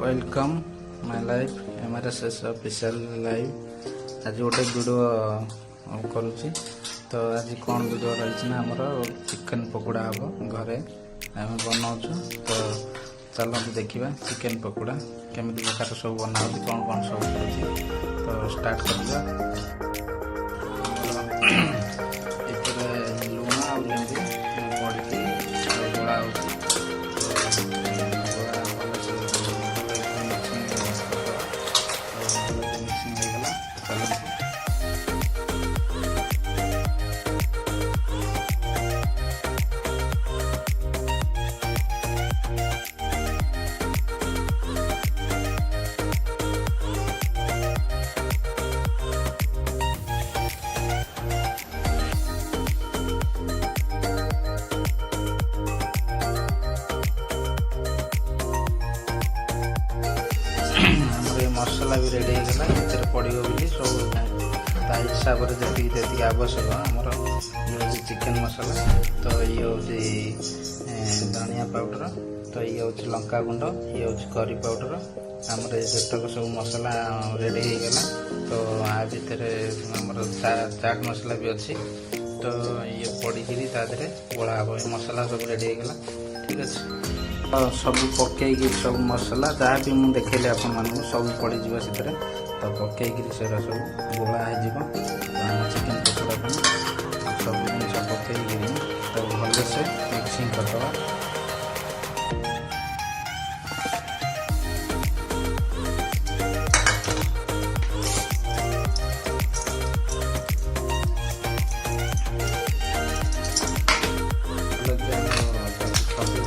Welcome my life MRSS official live. आज गोटे video करुच्ची तो आज कौन वीडियो रही ना आमर चिकेन पकोड़ा हम घरे आम बनाऊ तो चलो देखा चिकेन पकोड़ा केमी प्रकार सब बना कौन कौन सब तो स्टार्ट कर लुण आ पड़ी गोड़ा हो मसला भी रेडी होगा पड़ो बोली सब हिसाब से जी आवश्यक आमर ये हूँ चिकेन मसला तो ये हूँ धनिया पाउडर तो ये हूँ लंका गुंड ये हूँ करी पाउडर आमर जतक सब मसला रेडी होगा तो आ भितर आमर चाट मसला भी अच्छी तो ये पड़ी तादे गोला हम ये मसला सब रेडी होगा ठीक अच्छे सब पकईकि सब मसला जहाँ भी मुझे देखली आप सब पड़ जा तो पकईकि से सब गोला हो चिकेन पकोड़ा सब जिन पकईकि तो भल से मिक्सिंग करदे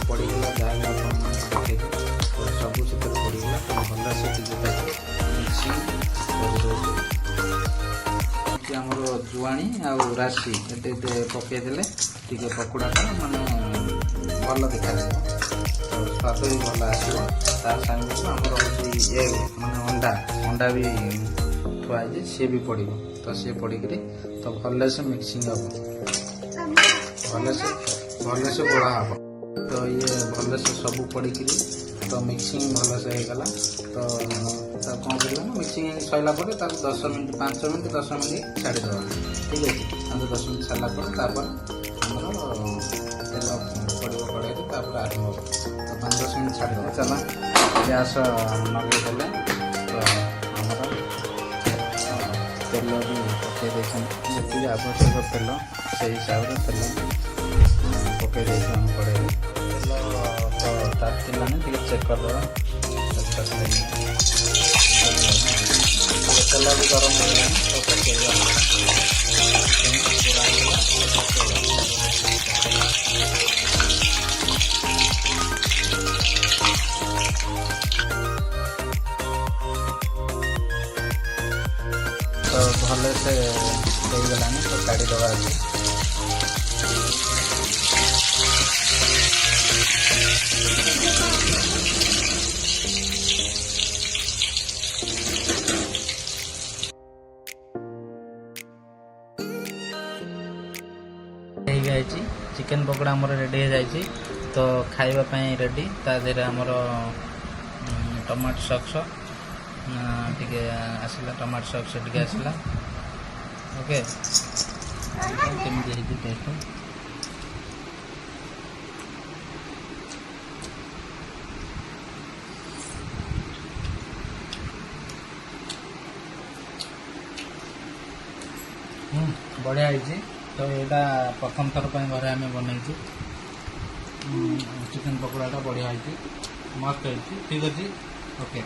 पड़गला जहाँ सब से पड़गला तो भल से मिक्सिंग आमर जुआणी आशी ये पकईदे टे पकोड़ाटा मानने भल देखा तो स्वाद भी भल आसो सांगे आमर हूँ ये मानने अंडा अंडा भी थुआई सी भी पड़ो तो सी पड़ी तो भल से मिक्सिंग हम भल से गोला हम तो ये भल से सब पड़ी तो मिक्सिंग भल से होगला तो कौन कर मिक्सिंग सरला 10 मिनट 5 मिनट 10 मिनट छाड़ीदे ठीक है 5-10 मिनट सारापर आमर तेल पड़ो कड़े आरम्भ हो तो 5-10 मिनट छाड़ीदे चल गैस नगेदे तो आमर तेल भी पकई जी आवश्यक तेल से हिसाब से तेल पकई कड़े तो तातिलानी चेक करदे तेल भी गरम हो तो पकईवा तो भल से गलानी तो काढ़ीदवा अच्छे चिकेन पकोड़ा आमर रेडी हो जाए तो खाइबापी रेडी तादेह आमर टमाटो सॉस टे आसला टमाटो सॉस टे आसला ओके केमती टेस्ट बढ़िया है तो यहाँ प्रथम थर पर घरे आम बनई चिकेन पकोड़ा बढ़िया है मस्त है ठीक अच्छे ओके।